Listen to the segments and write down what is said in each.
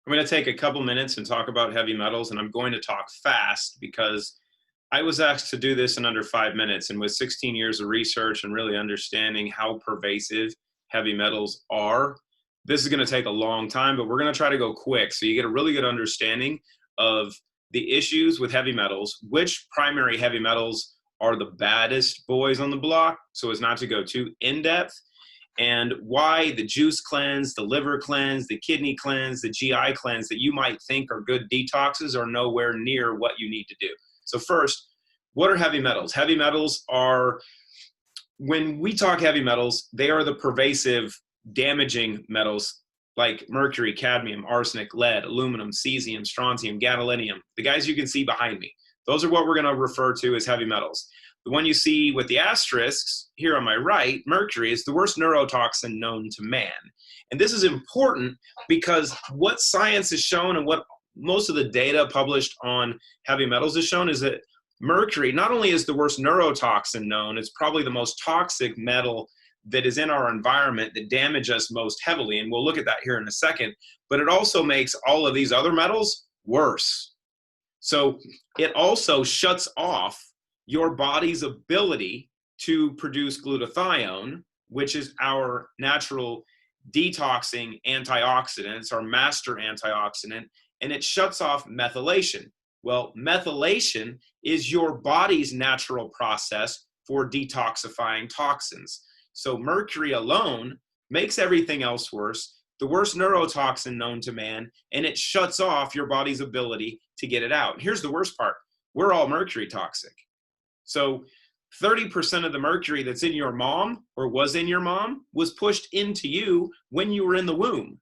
I'm going to take a couple minutes and talk about heavy metals, and I'm going to talk fast because I was asked to do this in under 5 minutes. And with 16 years of research and really understanding how pervasive heavy metals are, this is going to take a long time, but we're going to try to go quick so you get a really good understanding of the issues with heavy metals, which primary heavy metals are the baddest boys on the block, so as not to go too in-depth, and why the juice cleanse, the liver cleanse, the kidney cleanse, the GI cleanse that you might think are good detoxes are nowhere near what you need to do. So first, what are heavy metals? Heavy metals are, when we talk heavy metals, they are the pervasive damaging metals like mercury, cadmium, arsenic, lead, aluminum, cesium, strontium, gadolinium, the guys you can see behind me. Those are what we're going to refer to as heavy metals. The one you see with the asterisks here on my right, mercury, is the worst neurotoxin known to man. And this is important because what science has shown and what most of the data published on heavy metals has shown is that mercury not only is the worst neurotoxin known, it's probably the most toxic metal that is in our environment that damage us most heavily. And we'll look at that here in a second, but it also makes all of these other metals worse. So it also shuts off your body's ability to produce glutathione, which is our natural detoxing antioxidant. It's our master antioxidant, and it shuts off methylation. Well, methylation is your body's natural process for detoxifying toxins. So mercury alone makes everything else worse, the worst neurotoxin known to man, and it shuts off your body's ability to get it out. Here's the worst part. We're all mercury toxic. So 30% of the mercury that's in your mom or was in your mom was pushed into you when you were in the womb.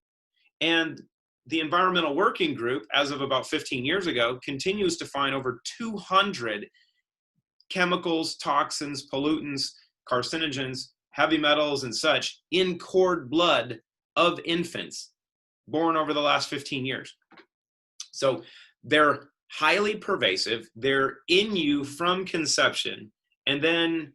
And the Environmental Working Group, as of about 15 years ago, continues to find over 200 chemicals, toxins, pollutants, carcinogens, heavy metals, and such in cord blood of infants born over the last 15 years. So they're highly pervasive. They're in you from conception. And then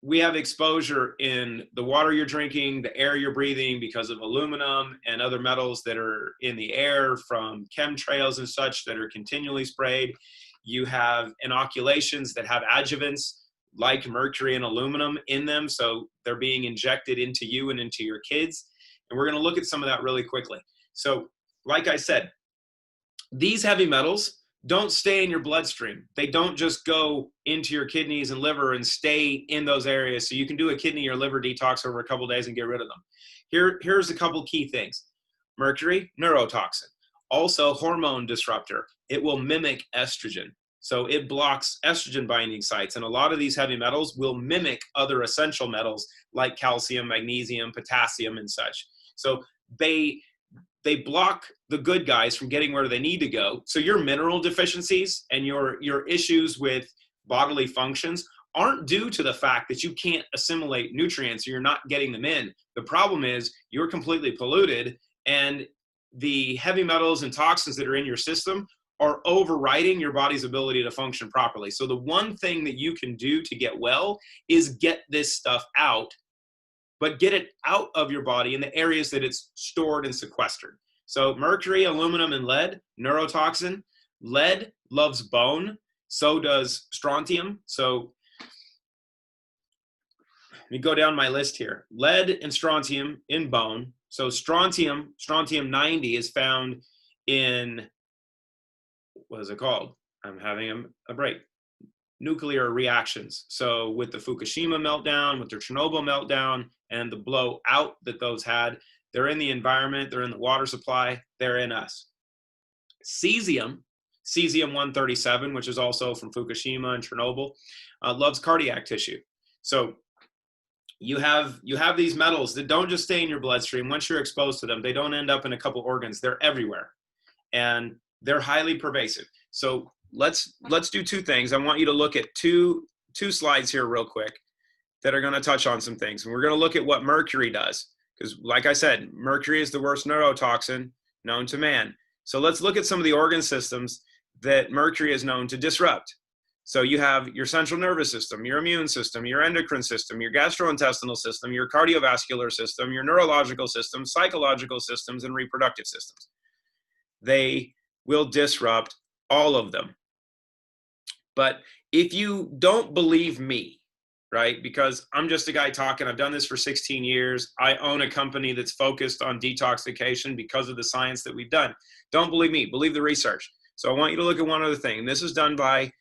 we have exposure in the water you're drinking, the air you're breathing because of aluminum and other metals that are in the air from chemtrails and such that are continually sprayed. You have inoculations that have adjuvants like mercury and aluminum in them. So they're being injected into you and into your kids. And we're going to look at some of that really quickly. So like I said, these heavy metals don't stay in your bloodstream. They don't just go into your kidneys and liver and stay in those areas. So you can do a kidney or liver detox over a couple of days and get rid of them. Here's a couple key things. Mercury, neurotoxin. Also hormone disruptor. It will mimic estrogen. So it blocks estrogen binding sites. And a lot of these heavy metals will mimic other essential metals like calcium, magnesium, potassium, and such. So they block the good guys from getting where they need to go. So your mineral deficiencies and your issues with bodily functions aren't due to the fact that you can't assimilate nutrients or you're not getting them in. The problem is you're completely polluted, and the heavy metals and toxins that are in your system are overriding your body's ability to function properly. So the one thing that you can do to get well is get this stuff out, but get it out of your body in the areas that it's stored and sequestered. So mercury, aluminum, and lead, neurotoxin. Lead loves bone, so does strontium. So let me go down my list here. Lead and strontium in bone. So strontium 90 is found in, what is it called? I'm having a break. Nuclear reactions. So with the Fukushima meltdown, with the Chernobyl meltdown, and the blowout that those had, they're in the environment, they're in the water supply, they're in us. Cesium-137, which is also from Fukushima and Chernobyl, loves cardiac tissue. So you have these metals that don't just stay in your bloodstream. Once you're exposed to them, they don't end up in a couple organs. They're everywhere, and they're highly pervasive. So let's do two things. I want you to look at two slides here real quick that are going to touch on some things. And we're going to look at what mercury does, because like I said, mercury is the worst neurotoxin known to man. So let's look at some of the organ systems that mercury is known to disrupt. So you have your central nervous system, your immune system, your endocrine system, your gastrointestinal system, your cardiovascular system, your neurological system, psychological systems, and reproductive systems. they will disrupt all of them. But if you don't believe me, right, because I'm just a guy talking, I've done this for 16 years. I own a company that's focused on detoxification because of the science that we've done. Don't believe me, believe the research. So I want you to look at one other thing. And this is done by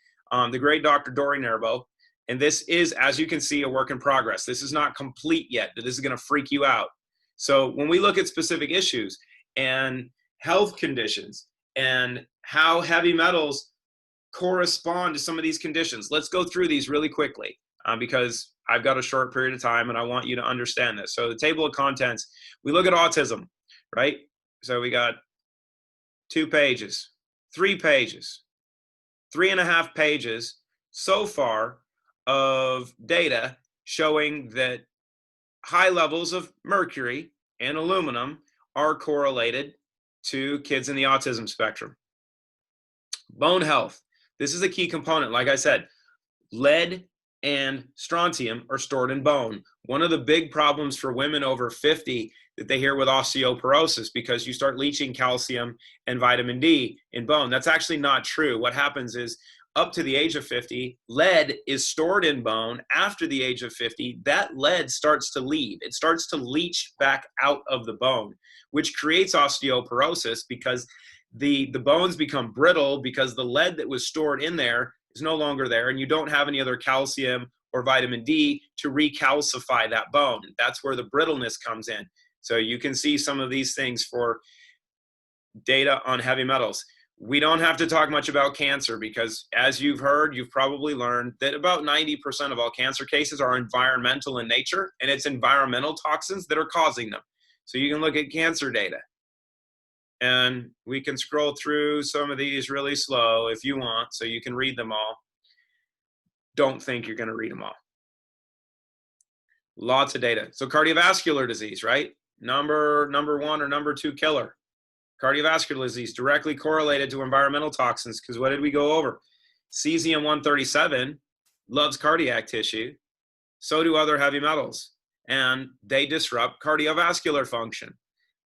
the great Dr. Dori Nerbo. And this is, as you can see, a work in progress. This is not complete yet, but this is going to freak you out. So when we look at specific issues and health conditions and how heavy metals correspond to some of these conditions, let's go through these really quickly because I've got a short period of time and I want you to understand this. So the table of contents, we look at autism, right? So we got 2 pages, 3 pages, 3.5 pages so far of data showing that high levels of mercury and aluminum are correlated to kids in the autism spectrum. Bone health. This is a key component. Like I said, lead and strontium are stored in bone. One of the big problems for women over 50 that they hear with osteoporosis, because you start leaching calcium and vitamin D in bone. That's actually not true. What happens is up to the age of 50, lead is stored in bone. After the age of 50, that lead starts to leave. It starts to leach back out of the bone, which creates osteoporosis because the bones become brittle because the lead that was stored in there is no longer there, and you don't have any other calcium or vitamin D to recalcify that bone. That's where the brittleness comes in. So you can see some of these things for data on heavy metals. We don't have to talk much about cancer because, as you've heard, you've probably learned that about 90% of all cancer cases are environmental in nature, and it's environmental toxins that are causing them. So you can look at cancer data. And we can scroll through some of these really slow if you want, so you can read them all. Don't think you're going to read them all. Lots of data. So cardiovascular disease, right? Number 1 or number 2 killer. Cardiovascular disease directly correlated to environmental toxins, because what did we go over? Cesium-137 loves cardiac tissue. So do other heavy metals. And they disrupt cardiovascular function.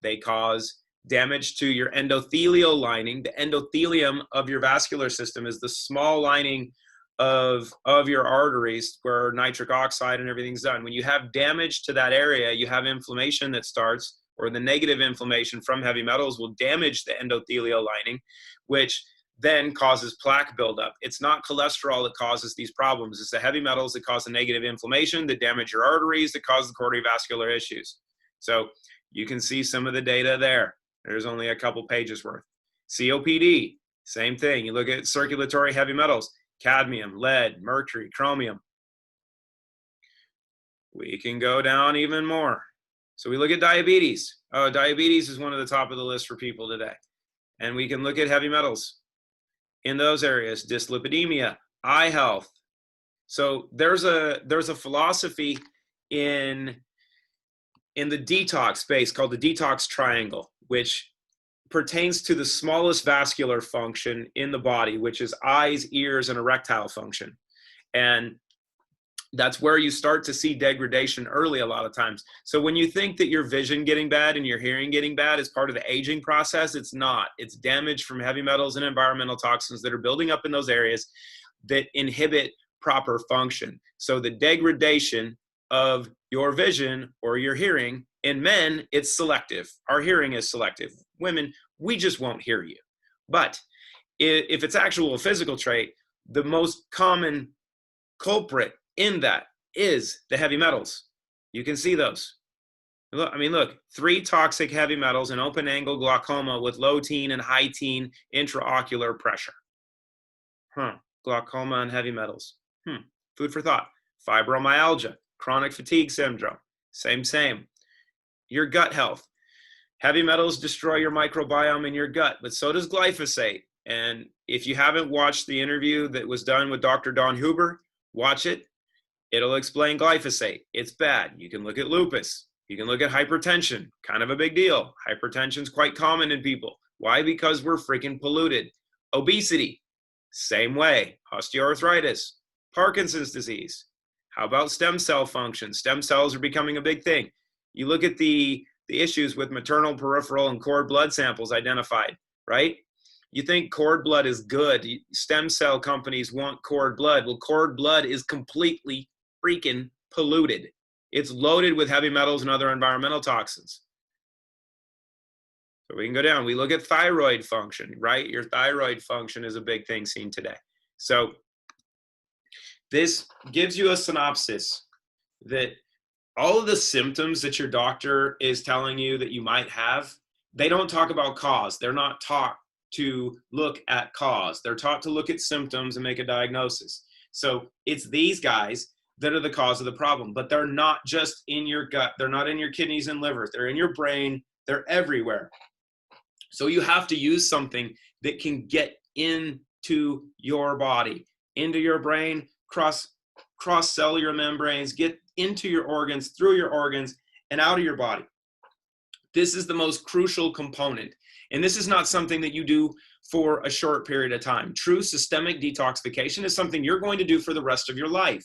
They cause damage to your endothelial lining. The endothelium of your vascular system is the small lining of your arteries where nitric oxide and everything's done. When you have damage to that area, you have inflammation that starts, or the negative inflammation from heavy metals will damage the endothelial lining, which then causes plaque buildup. It's not cholesterol that causes these problems. It's the heavy metals that cause the negative inflammation, that damage your arteries, that cause the cardiovascular issues. So you can see some of the data there. There's only a couple pages worth. COPD, same thing. You look at circulatory heavy metals, cadmium, lead, mercury, chromium. We can go down even more. So we look at diabetes. Oh, diabetes is one of the top of the list for people today. And we can look at heavy metals in those areas, dyslipidemia, eye health. So there's a philosophy in the detox space called the detox triangle, which pertains to the smallest vascular function in the body, which is eyes, ears, and erectile function. And that's where you start to see degradation early a lot of times. So when you think that your vision getting bad and your hearing getting bad is part of the aging process, it's not. It's damage from heavy metals and environmental toxins that are building up in those areas that inhibit proper function. So the degradation of your vision or your hearing, in men, it's selective. Our hearing is selective. Women, we just won't hear you. But if it's actual physical trait, the most common culprit in that is the heavy metals. You can see those. Look, I mean, look, 3 toxic heavy metals in open angle glaucoma with low teen and high teen intraocular pressure. Glaucoma and heavy metals. Food for thought. Fibromyalgia, chronic fatigue syndrome. Same. Your gut health. Heavy metals destroy your microbiome in your gut, but so does glyphosate. And if you haven't watched the interview that was done with Dr. Don Huber, watch it. It'll explain glyphosate. It's bad. You can look at lupus. You can look at hypertension. Kind of a big deal. Hypertension is quite common in people. Why? Because we're freaking polluted. Obesity. Same way. Osteoarthritis. Parkinson's disease. How about stem cell function? Stem cells are becoming a big thing. You look at the issues with maternal, peripheral, and cord blood samples identified. right? You think cord blood is good. Stem cell companies want cord blood. Well, cord blood is completely freaking polluted. It's loaded with heavy metals and other environmental toxins. So we can go down. We look at thyroid function, right? Your thyroid function is a big thing seen today. So this gives you a synopsis that all of the symptoms that your doctor is telling you that you might have, they don't talk about cause. They're not taught to look at cause. They're taught to look at symptoms and make a diagnosis. So it's these guys that are the cause of the problem, but they're not just in your gut. They're not in your kidneys and liver. They're in your brain. They're everywhere. So you have to use something that can get into your body, into your brain, cross cellular membranes, get into your organs, through your organs, and out of your body. This is the most crucial component. And this is not something that you do for a short period of time. True systemic detoxification is something you're going to do for the rest of your life.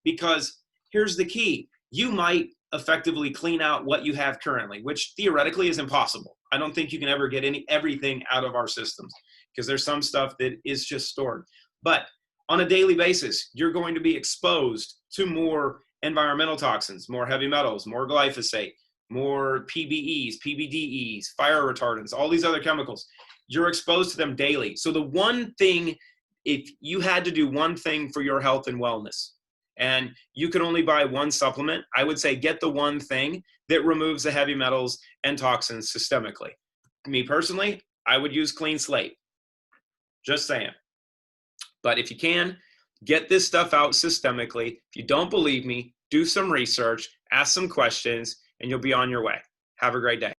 Because here's the key. You might effectively clean out what you have currently, which theoretically is impossible. I don't think you can ever get everything out of our systems because there's some stuff that is just stored. But on a daily basis, you're going to be exposed to more environmental toxins, more heavy metals, more glyphosate, more PBEs, PBDEs, fire retardants, all these other chemicals. You're exposed to them daily. So the one thing, if you had to do one thing for your health and wellness, and you could only buy one supplement, I would say get the one thing that removes the heavy metals and toxins systemically. Me personally, I would use Clean Slate. Just saying. But if you can, get this stuff out systemically. If you don't believe me, do some research, ask some questions, and you'll be on your way. Have a great day.